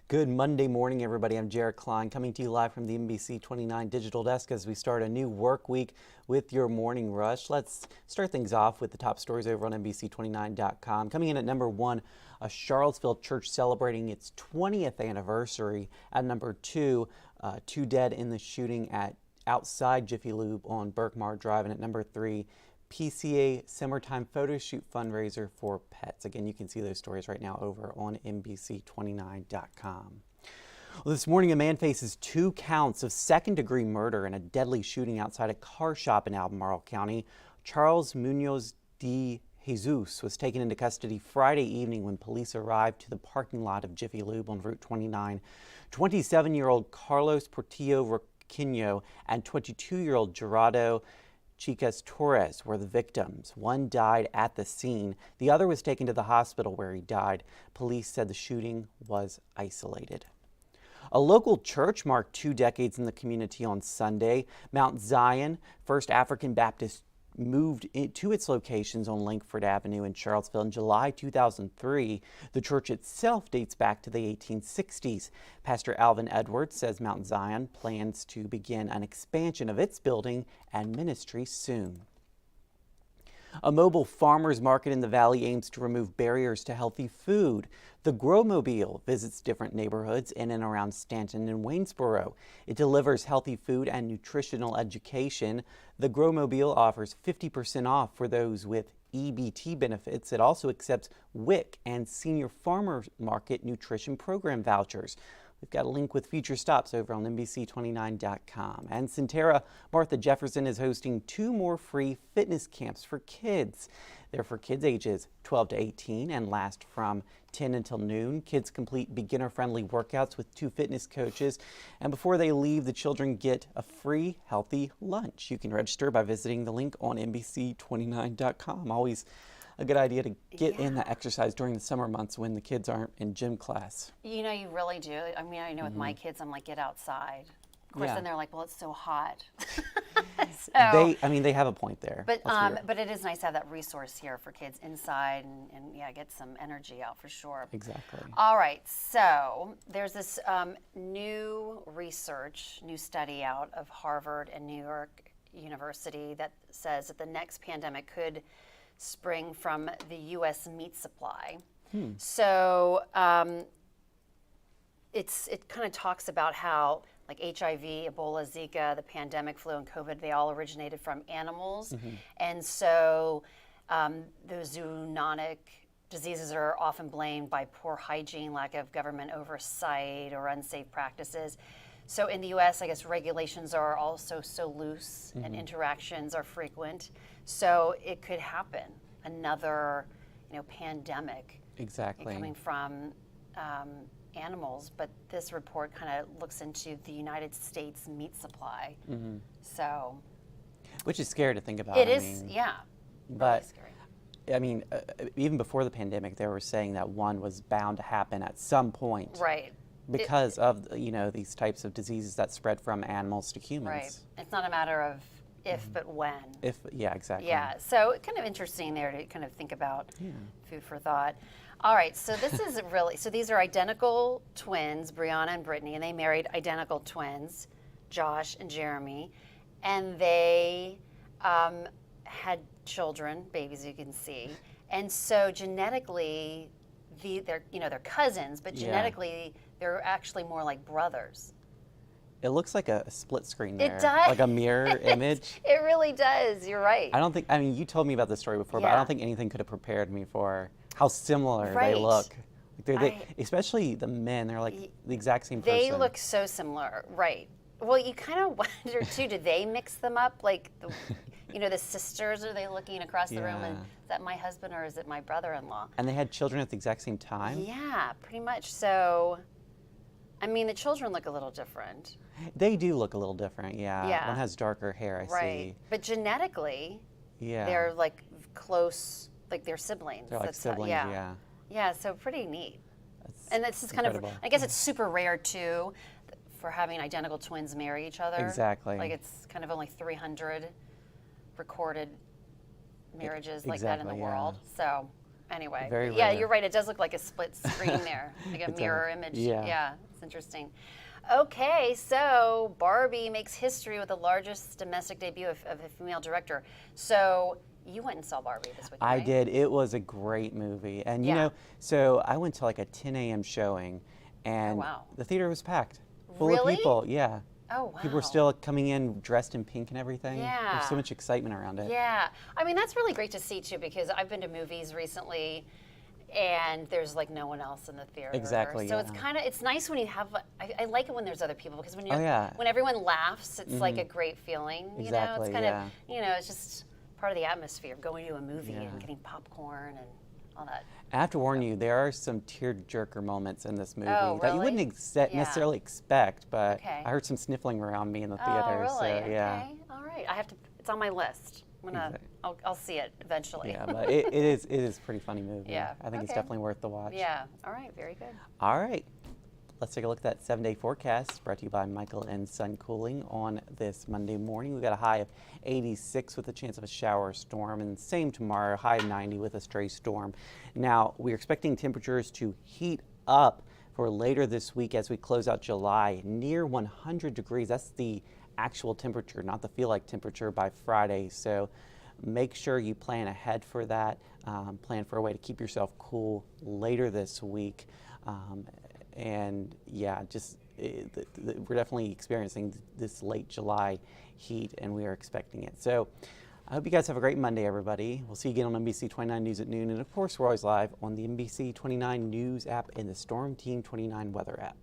Good Monday morning, everybody. I'm Jared Klein coming to you live from the NBC29 Digital Desk as we start a new work week with your morning rush. Let's start things off with the top stories over on NBC29.com. Coming in at number one, a Charlottesville church celebrating its 20th anniversary. At number two, two dead in the shooting at outside Jiffy Lube on Berkmar Drive. And at number three, PCA summertime photo shoot fundraiser for pets. Again, you can see those stories right now over on NBC29.com. Well, this morning, a man faces 2 counts of second-degree murder in a deadly shooting outside a car shop in Albemarle County. Charles Munoz de Jesus was taken into custody Friday evening when police arrived to the parking lot of Jiffy Lube on Route 29. 27-year-old Carlos Portillo Roquino and 22-year-old Gerardo Chicas Torres were the victims. One died at the scene. The other was taken to the hospital where he died. Police said the shooting was isolated. A local church marked 2 decades in the community on Sunday. Mount Zion, First African Baptist, moved to its locations on Lankford Avenue in Charlottesville in July 2003. The church itself dates back to the 1860s. Pastor Alvin Edwards says Mount Zion plans to begin an expansion of its building and ministry soon. A mobile farmers market in the valley aims to remove barriers to healthy food. The Growmobile visits different neighborhoods in and around Stanton and Waynesboro. It delivers healthy food and nutritional education. The Growmobile offers 50% off for those with EBT benefits. It also accepts WIC and Senior Farmers Market Nutrition Program vouchers. We've got a link with future stops over on NBC29.com. And Centera Martha Jefferson is hosting 2 more free fitness camps for kids. They're for kids ages 12 to 18 and last from 10 until noon. Kids complete beginner-friendly workouts with 2 fitness coaches. And before they leave, the children get a free healthy lunch. You can register by visiting the link on NBC29.com. Always a good idea to get in that exercise during the summer months when the kids aren't in gym class. You know, you really do. I mean, I know with my kids, I'm like, get outside. Of course, then they're like, well, it's so hot. They have a point there. But it is nice to have that resource here for kids inside and get some energy out for sure. Exactly. All right, so there's this new study out of Harvard and New York University that says that the next pandemic could spring from the U.S. meat supply. So it kind of talks about how like HIV, Ebola, Zika, the pandemic flu, and COVID, they all originated from animals. And so those zoonotic diseases are often blamed by poor hygiene, lack of government oversight, or unsafe practices. So in the U.S., I guess regulations are also so loose and interactions are frequent. So it could happen, another, pandemic. Exactly. Coming from animals, but this report kind of looks into the United States meat supply. So, which is scary to think about. It is, But really scary. I mean, even before the pandemic, they were saying that one was bound to happen at some point. Right. Because of these types of diseases that spread from animals to humans. Right. It's not a matter of if, but when. Exactly. Yeah. So kind of interesting there to kind of think about food for thought. All right. So this is so these are identical twins, Brianna and Brittany, and they married identical twins, Josh and Jeremy, and they had children, babies, you can see, and so genetically, they're cousins, but genetically they're actually more like brothers. It looks like a split screen there. It does. Like a mirror image. It really does. You're right. You told me about this story before, but I don't think anything could have prepared me for how similar they look. Especially the men, they're like the exact same person. They look so similar, right. Well, you kind of wonder too, did they mix them up? Like, the sisters, are they looking across the room and is that my husband or is it my brother-in-law? And they had children at the exact same time? Yeah, pretty much. So, I mean, the children look a little different. They do look a little different, yeah. One has darker hair, I see. Right. But genetically, they're like close, like they're siblings. They're like siblings, yeah. Yeah, so pretty neat. And this is kind of, I guess it's super rare too for having identical twins marry each other. Exactly. Like it's kind of only 300 recorded marriages like that in the world. So anyway. Very Yeah, rare. you're right. It does look like a split screen there, like a It mirror does. image. Yeah. It's interesting. Okay, so Barbie makes history with the largest domestic debut of a female director. So you went and saw Barbie this weekend, I right? did. It was a great movie. And you Yeah. know, so I went to like a 10 a.m. showing, and wow. the theater was packed, full Really? of people. Yeah. Oh, wow. People were still coming in dressed in pink and everything. Yeah. There's so much excitement around it. Yeah, I mean, that's really great to see too, because I've been to movies recently and there's like no one else in the theater. Exactly, So yeah. it's nice when you have, I like it when there's other people, because when you're, Oh, yeah. when everyone laughs, it's like a great feeling, you know? It's Exactly, kind yeah. of, you know, it's just part of the atmosphere, going to a movie Yeah. and getting popcorn and all that. I have to warn you, there are some tear-jerker moments in this movie Oh, that you really? wouldn't Yeah. necessarily expect, but Okay. I heard some sniffling around me in the Oh, theater. really? So, yeah. Okay, all right. I have to, it's on my list. I'll see it eventually. Yeah, but it is a pretty funny movie. Yeah, I think it's okay. definitely worth the watch. Yeah, all right, very good. All right. Let's take a look at that 7-day forecast brought to you by Michael and Sun Cooling on this Monday morning. We've got a high of 86 with a chance of a shower or storm, and same tomorrow, high of 90 with a stray storm. Now, we're expecting temperatures to heat up for later this week as we close out July, near 100 degrees. That's the actual temperature, not the feel-like temperature by Friday. So make sure you plan ahead for that. Plan for a way to keep yourself cool later this week. And yeah, we're definitely experiencing this late July heat, and we are expecting it. So I hope you guys have a great Monday, everybody. We'll see you again on NBC29 News at noon. And of course, we're always live on the NBC29 News app and the Storm Team 29 weather app.